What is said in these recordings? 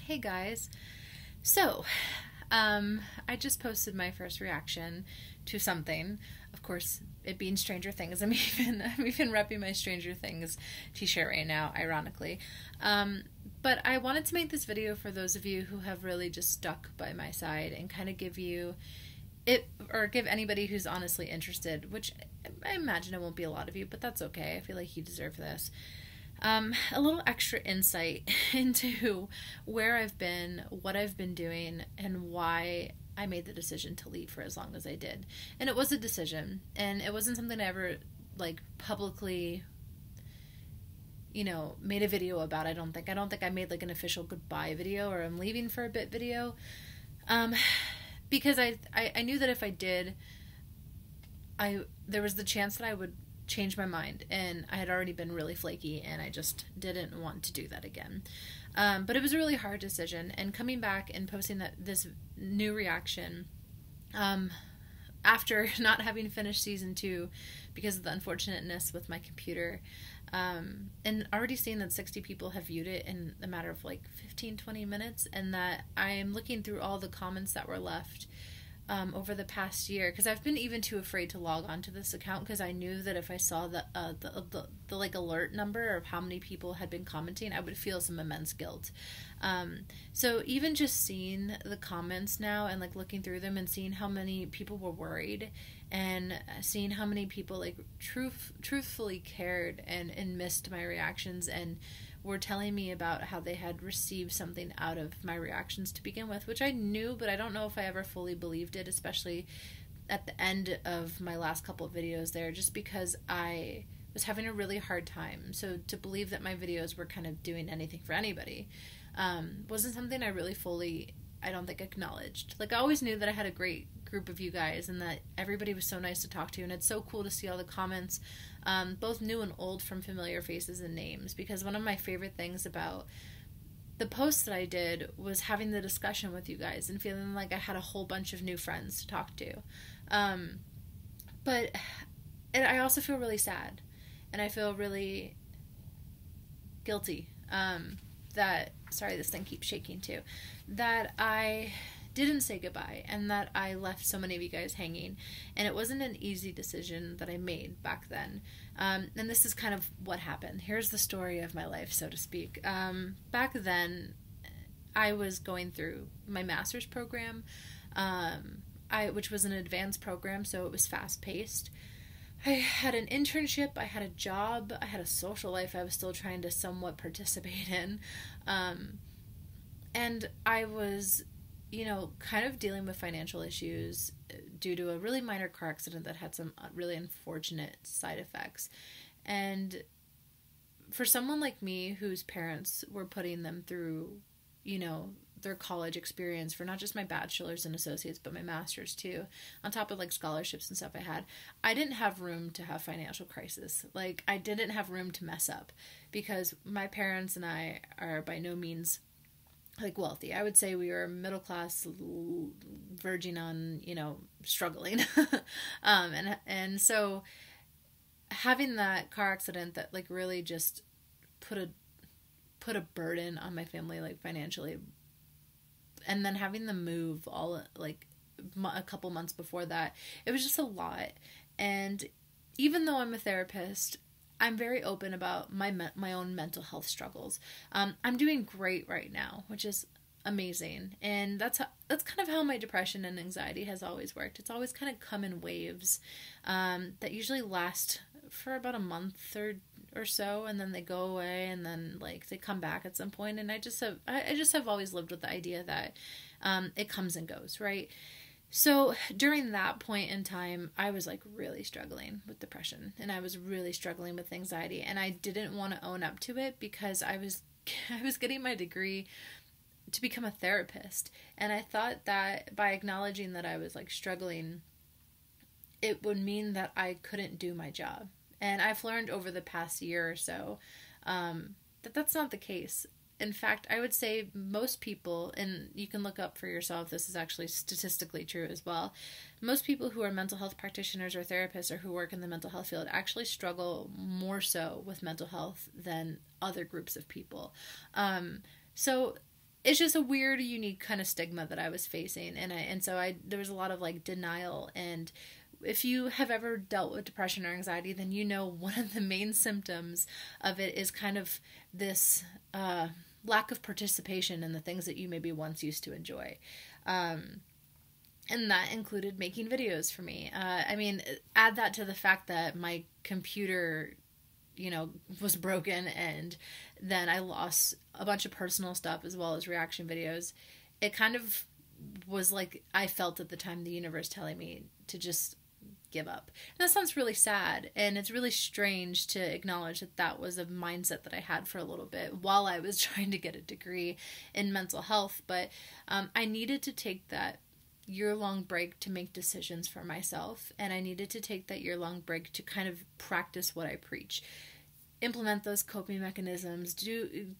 Hey guys. So, I just posted my first reaction to something. Of course, it being Stranger Things. I'm even repping my Stranger Things t-shirt right now, ironically. Um, but I wanted to make this video for those of you who have really just stuck by my side and kind of give you it, or give anybody who's honestly interested, which I imagine it won't be a lot of you, but that's okay. I feel like you deserve this. A little extra insight into where I've been, what I've been doing, and why I made the decision to leave for as long as I did. And it was a decision, and it wasn't something I ever publicly, made a video about. I don't think I made like an official goodbye video or I'm leaving for a bit video. Um, because I knew that if I did, I there was the chance that I would change my mind, and I had already been really flaky, and I just didn't want to do that again. But it was a really hard decision, and coming back and posting this new reaction, um, after not having finished season 2 because of the unfortunateness with my computer, and already seeing that 60 people have viewed it in a matter of 15-20 minutes, and that I'm looking through all the comments that were left over the past year, because I've been even too afraid to log onto this account, because I knew that if I saw the alert number of how many people had been commenting, I would feel some immense guilt. So even just seeing the comments now and looking through them and seeing how many people were worried, and seeing how many people truthfully cared and missed my reactions and were telling me about how they had received something out of my reactions to begin with, which I knew, but I don't know if I ever fully believed it, especially at the end of my last couple of videos there, just because I was having a really hard time. So to believe that my videos were kind of doing anything for anybody wasn't something I really fully, I don't think, acknowledged. I always knew that I had a great group of you guys and that everybody was so nice to talk to, and it's so cool to see all the comments, both new and old, from familiar faces and names, because one of my favorite things about the posts that I did was having the discussion with you guys and feeling like I had a whole bunch of new friends to talk to. But I also feel really sad, and I feel really guilty, that, sorry, this thing keeps shaking too, that I didn't say goodbye, and that I left so many of you guys hanging, and it wasn't an easy decision that I made back then. And this is kind of what happened. Here's the story of my life, so to speak. Back then, I was going through my master's program, which was an advanced program, so it was fast-paced. I had an internship, I had a job, I had a social life I was still trying to somewhat participate in, and I was kind of dealing with financial issues due to a really minor car accident that had some really unfortunate side effects. And for someone like me, whose parents were putting them through, their college experience for not just my bachelor's and associates, but my master's too, on top of scholarships and stuff I didn't have room to have financial crisis. I didn't have room to mess up, because my parents and I are by no means wealthy. I would say we were middle class, verging on, struggling. And so having that car accident that really just put a burden on my family, financially, and then having them move all a couple months before that, it was just a lot. And even though I'm a therapist, I'm very open about my own mental health struggles. I'm doing great right now, which is amazing, and that's kind of how my depression and anxiety has always worked. It's always kind of come in waves that usually last for about a month or so, and then they go away, and then they come back at some point. And I just have always lived with the idea that it comes and goes, right? So during that point in time, I was really struggling with depression, and I was really struggling with anxiety, and I didn't want to own up to it, because I was getting my degree to become a therapist, and I thought that by acknowledging that I was struggling, it would mean that I couldn't do my job. And I've learned over the past year or so that that's not the case. In fact, I would say most people, and you can look up for yourself, this is actually statistically true as well, most people who are mental health practitioners or therapists or who work in the mental health field actually struggle more so with mental health than other groups of people. So it's just a weird, unique kind of stigma that I was facing. And so there was a lot of like denial. And if you have ever dealt with depression or anxiety, then you know one of the main symptoms of it is kind of this lack of participation in the things that you maybe once used to enjoy. And that included making videos for me. I mean, add that to the fact that my computer, was broken, and then I lost a bunch of personal stuff as well as reaction videos. It kind of was like I felt at the time the universe telling me to just give up. And that sounds really sad, and it's really strange to acknowledge that that was a mindset that I had for a little bit while I was trying to get a degree in mental health. But I needed to take that year-long break to make decisions for myself, and I needed to take that year-long break to kind of practice what I preach, implement those coping mechanisms,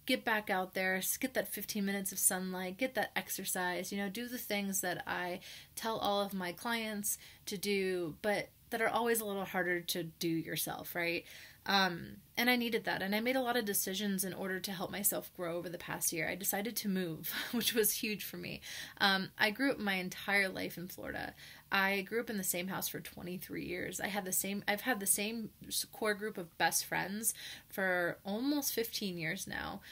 get back out there, get that 15 minutes of sunlight, get that exercise, do the things that I tell all of my clients to do, but that are always a little harder to do yourself, right? And I needed that. And I made a lot of decisions in order to help myself grow over the past year. I decided to move, which was huge for me. I grew up my entire life in Florida. I grew up in the same house for 23 years. I've had the same core group of best friends for almost 15 years now.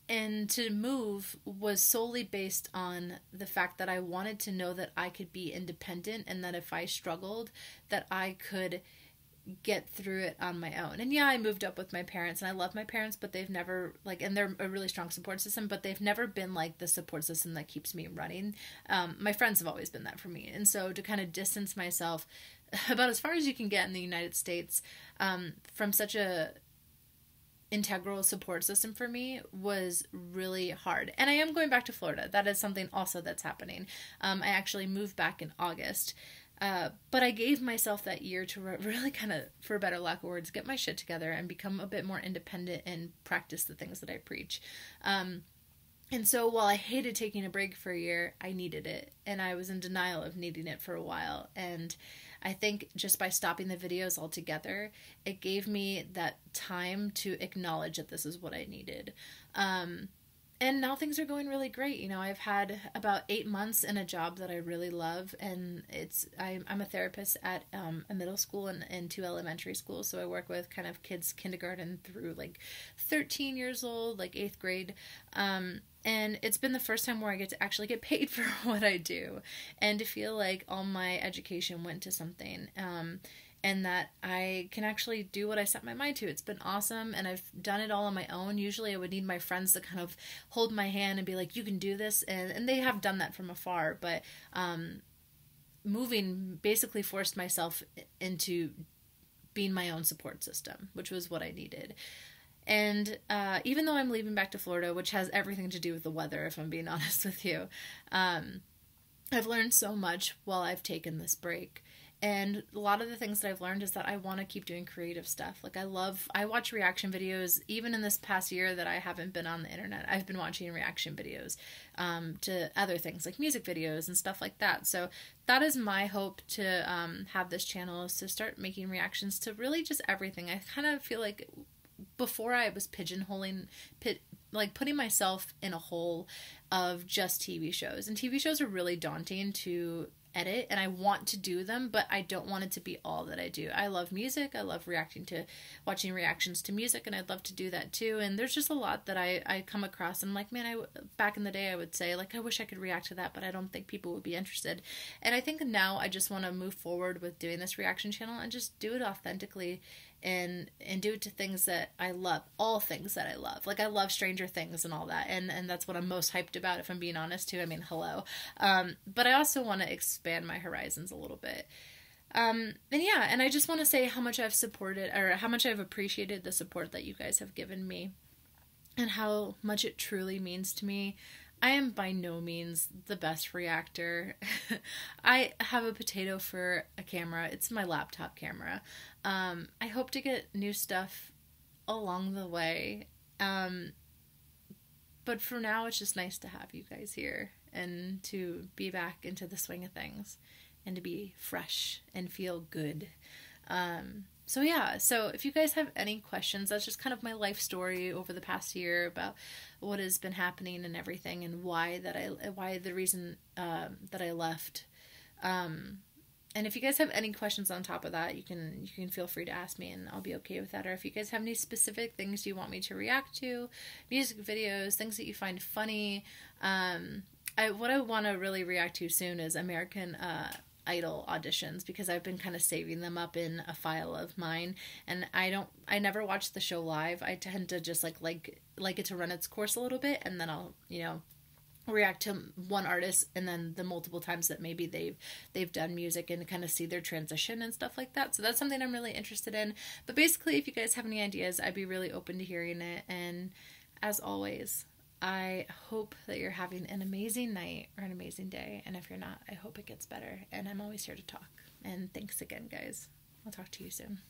And to move was solely based on the fact that I wanted to know that I could be independent, and that if I struggled, that I could get through it on my own. And yeah, I moved up with my parents, and I love my parents, but they've never and they're a really strong support system, but they've never been like the support system that keeps me running. My friends have always been that for me. And so to kind of distance myself about as far as you can get in the United States from such a integral support system for me was really hard. And I am going back to Florida. That is something also that's happening. I actually moved back in August. But I gave myself that year to really kind of, for a better lack of words, get my shit together and become a bit more independent and practice the things that I preach. And so while I hated taking a break for a year, I needed it. And I was in denial of needing it for a while. And I think just by stopping the videos altogether, it gave me that time to acknowledge that this is what I needed. And now things are going really great. I've had about 8 months in a job that I really love, and I'm a therapist at a middle school and 2 elementary schools. So I work with kind of kids kindergarten through like 13 years old, like 8th grade. And it's been the first time where I get to actually get paid for what I do, and to feel like all my education went to something. And that I can actually do what I set my mind to. It's been awesome, and I've done it all on my own. Usually I would need my friends to kind of hold my hand and be like, you can do this, and they have done that from afar, but moving basically forced myself into being my own support system, which was what I needed. And even though I'm leaving back to Florida, which has everything to do with the weather, if I'm being honest with you, I've learned so much while I've taken this break. And a lot of the things that I've learned is that I want to keep doing creative stuff. Like I watch reaction videos. Even in this past year that I haven't been on the internet, I've been watching reaction videos to other things like music videos and stuff like that. So that is my hope to have this channel, is to start making reactions to really just everything. I kind of feel like before I was pigeonholing, putting myself in a hole of just TV shows. And TV shows are really daunting to edit, and I want to do them, but I don't want it to be all that I do. I love music. I love watching reactions to music, and I'd love to do that too. And there's just a lot that I come across, and like, man, back in the day I would say, like, I wish I could react to that, but I don't think people would be interested. And I think now I just want to move forward with doing this reaction channel and just do it authentically and do it to things that I love, all things that I love. Like, I love Stranger Things and all that, and that's what I'm most hyped about, if I'm being honest too. I mean, hello. But I also want to expand my horizons a little bit. And I just want to say how much I've supported, or how much I've appreciated the support that you guys have given me, and how much it truly means to me. I am by no means the best reactor. I have a potato for a camera. It's my laptop camera. I hope to get new stuff along the way. But for now, it's just nice to have you guys here and to be back into the swing of things and to be fresh and feel good. So yeah, so if you guys have any questions, that's just kind of my life story over the past year about what has been happening and everything, and why the reason that I left. Um, and if you guys have any questions on top of that, you can feel free to ask me, and I'll be okay with that. Or if you guys have any specific things you want me to react to, music videos, things that you find funny, what I want to really react to soon is American Idol auditions, because I've been kind of saving them up in a file of mine, and I never watch the show live. I tend to just like it to run its course a little bit, and then I'll react to one artist and then the multiple times that maybe they've done music, and kind of see their transition and stuff like that. So that's something I'm really interested in. But basically, if you guys have any ideas, I'd be really open to hearing it. And as always, I hope that you're having an amazing night or an amazing day. And if you're not, I hope it gets better. And I'm always here to talk. And thanks again, guys. I'll talk to you soon.